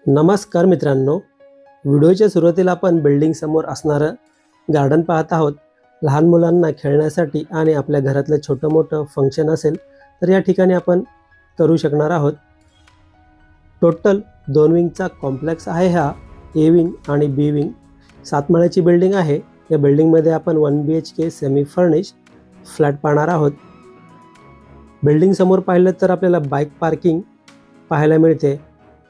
नमस्कार मित्रांनो, व्हिडिओच्या सुरुवातीला आपण बिल्डिंग समोर असणारं गार्डन पाहत आहोत। लहान मुलांना खेळण्यासाठी आणि आपल्या घरातलं छोटं मोठं फंक्शन असेल तर या ठिकाणी आपण करू शकणार आहोत। टोटल 2 विंगचा कॉम्प्लेक्स आहे हा। ए विंग आणि बी विंग 7 माळ्याची बिल्डिंग आहे। या बिल्डिंगमध्ये आपण 1 BHK सेमी फर्निश्ड फ्लॅट पाहणार आहोत। बिल्डिंग समोर पाहिलं तर आपल्याला बाइक पार्किंग पाहायला मिळते।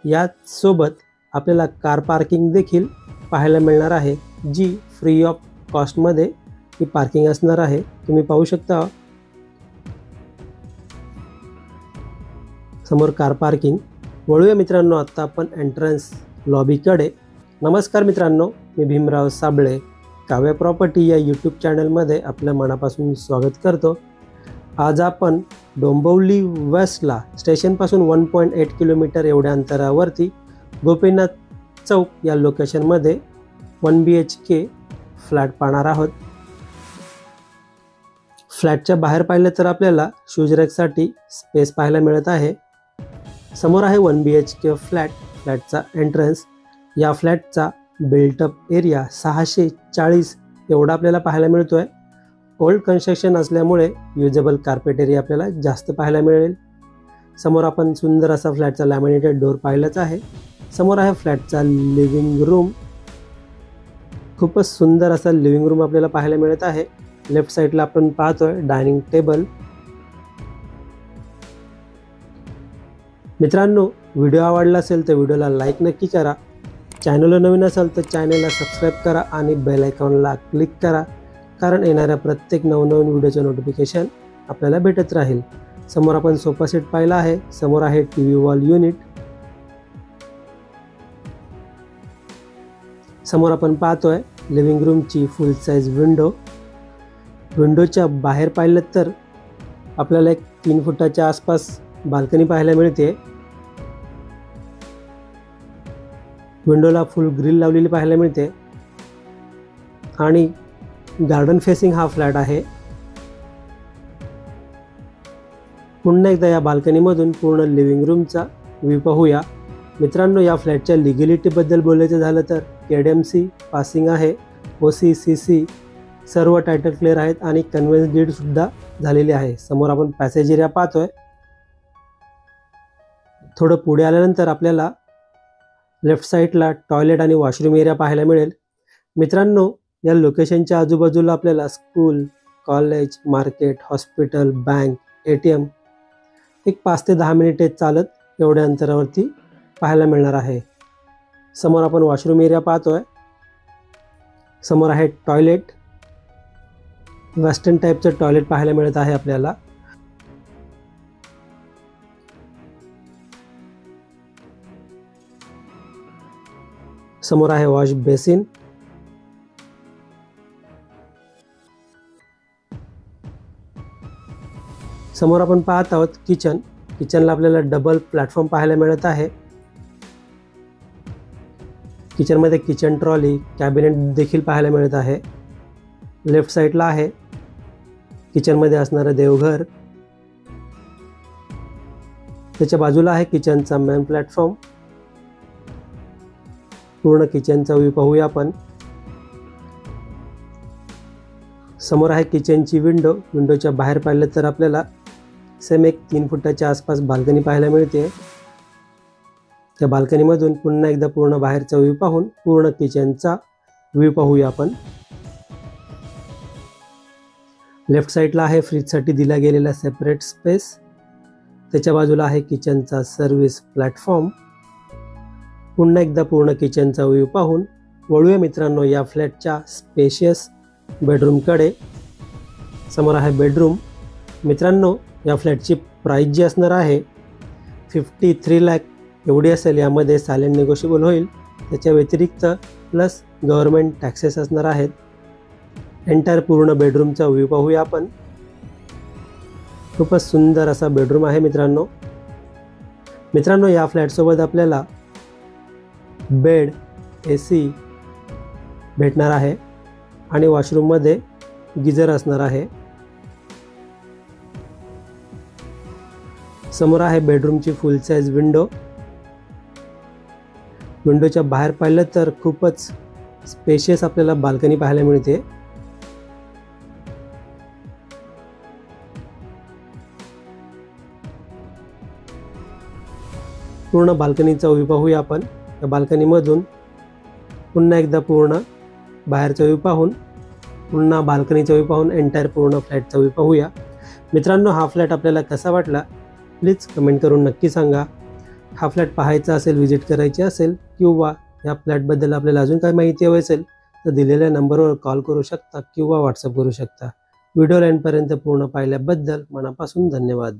यासोबत आपल्याला कार पार्किंग देखील पाहायला मिळणार आहे, जी फ्री ऑफ कॉस्ट मध्ये ही पार्किंग असणार आहे। तुम्ही पाहू शकता समोर कार पार्किंग। वळूया मित्रांनो आता आपण एंट्रन्स लॉबीकडे। नमस्कार मित्रांनो, मी भीमराव साबळे काव्य प्रॉपर्टी या यूट्यूब चॅनलमध्ये आपलं मनापासून स्वागत करतो। आज आपण डोंबिवली वेस्टला स्टेशनपासून 1.8 किलोमीटर एवढ्या अंतरावरती गोपीनाथ चौक या लोकेशनमध्ये 1 BHK फ्लॅट पाहणार आहोत। फ्लॅटच्या बाहेर पाहिलं तर आपल्याला शूज रॅकसाठी स्पेस पाहायला मिळत आहे। समोर आहे 1 BHK फ्लॅटचा एंट्रन्स। या फ्लॅटचा बिल्टअप एरिया 640 एवढा आपल्याला पाहायला मिळतोय। ओल्ड कन्स्ट्रक्शन असल्यामुळे युजेबल कार्पेट एरिया आपल्याला जास्त पाहायला मिळेल। समोर आपण सुंदर असा फ्लॅटचा लॅमिनेटेड डोर पाहिलाच आहे। समोर आहे फ्लॅटचा लिव्हिंग रूम। खूपच सुंदर असा लिव्हिंग रूम आपल्याला पाहायला मिळत आहे। लेफ्ट साइडला आपण पाहतोय डायनिंग टेबल। मित्रांनो, व्हिडिओ आवडला असेल तर व्हिडिओला लाईक नक्की करा। चॅनलला नवीन असाल तर चॅनलला सबस्क्राईब करा आणि बेल आयकॉनला क्लिक करा, कारण येणाऱ्या प्रत्येक नवनवीन व्हिडिओचे नोटिफिकेशन आपल्याला भेटत राहील। समोर आपण सोफा सेट पाहिला आहे। समोर आहे टीव्ही वॉल युनिट। समोर आपण पाहतोय लिव्हिंग रूमची फुल साइज विंडो। विंडोच्या बाहेर पाहिलं तर आपल्याला एक 3 फुटाच्या आसपास बाल्कनी पाहायला मिळते। विंडोला फुल ग्रिल लावलेली पाहायला मिळते आणि गार्डन फेसिंग हा फ्लॅट आहे। पुन्हा एकदा या बाल्कनीमधून पूर्ण लिव्हिंग रूमचा व्ह्यू पाहूया। मित्रांनो, या फ्लॅटच्या लिगॅलिटी बद्दल बोलायचं झालं तर KDMC पासिंग आहे, OC CC सर्व टायटल क्लिअर आहेत आणि कन्व्हेन्स डीड सुद्धा झालेली आहे। समोर आपण पॅसेज एरिया पाहतोय। थोडं पुढे आल्यानंतर आपल्याला लेफ्ट साइडला टॉयलेट आणि वॉशरूम एरिया पाहायला मिळेल। मित्रांनो, या लोकेशनच्या आजूबाजूला आपल्याला school, college, market, hospital, bank, ATM एक 5 ते 10 मिनिटे चालत एवढ्या अंतरावरती पाहायला मिळणार आहे। समोर आपण वॉशरूम एरिया पाहतोय। समोर आहे टॉयलेट। वेस्टर्न टाईपचं टॉयलेट पाहायला मिळत आहे आपल्याला। समोर आहे वॉश बेसिन। समोर आपण पाहत आहोत किचन। किचनला आपल्याला डबल प्लॅटफॉर्म पाहायला मिळत आहे। किचनमध्ये किचन ट्रॉली, कॅबिनेट देखील पाहायला मिळत आहे। लेफ्ट साइडला आहे किचनमध्ये असणारं देवघर। त्याच्या बाजूला आहे किचनचा मेन प्लॅटफॉर्म। पूर्ण किचनचा व्ह्यू पाहूया आपण। समोर आहे किचनची विंडो। विंडोच्या बाहेर पाहिलं तर आपल्याला सेम एक 3 फुटाच्या आसपास बाल्कनी पाहायला मिळते। त्या बाल्कनीमधून पुन्हा एकदा पूर्ण बाहेरचा व्ह्यू पाहून पूर्ण किचनचा व्ह्यू पाहूया आपण। लेफ्ट साइडला आहे फ्रीजसाठी दिला गेलेला सेपरेट स्पेस। त्याच्या बाजूला आहे किचनचा सर्व्हिस प्लॅटफॉर्म। पुन्हा एकदा पूर्ण किचनचा व्ह्यू पाहून वळूया मित्रांनो या फ्लॅटच्या स्पेशियस बेडरूमकडे। समोर आहे बेडरूम। मित्रांनो, या फ्लॅटची प्राइस जी असणार आहे 53 लाख एवढी असेल। यामध्ये सायलेंट निगोशिएबल होईल। त्याच्या व्यतिरिक्त प्लस गव्हर्नमेंट टॅक्सेस असणार आहेत। एंटायर पूर्ण बेडरूमचा व्ह्यू पाहूया आपण। खूपच सुंदर असा बेडरूम आहे मित्रांनो। मित्रांनो, या फ्लॅटसोबत आपल्याला बेड, AC भेटणार आहे आणि वॉशरूममध्ये गीझर असणार आहे। समोर आहे बेडरूमची फुल साइज विंडो। विंडोच्या बाहेर पाहिलं तर खूपच स्पेशियस आपल्याला बाल्कनी पाहायला मिळते. पूर्ण बाल्कनीचा व्ह्यू पाहूया आपण. या बाल्कनीमधून पुन्हा एकदा पूर्ण बाहेरचा व्ह्यू पाहून, पुन्हा बाल्कनीचा व्ह्यू पाहून एंटायर पूर्ण फ्लॅटचा व्ह्यू पाहूया. मित्रांनो, हा फ्लॅट आपल्याला कसा वाटला प्लीज कमेंट करून नक्की सांगा. हा फ्लॅट पाहायचा असेल, व्हिजिट करायची असेल किंवा या फ्लॅटबद्दल आपल्याला अजून काही माहिती हवी असेल तर दिलेल्या नंबरवर कॉल करू शकता किंवा व्हॉट्सअप करू शकता. व्हिडिओ एंडपर्यंत पूर्ण पाहिल्याबद्दल मनापासून धन्यवाद.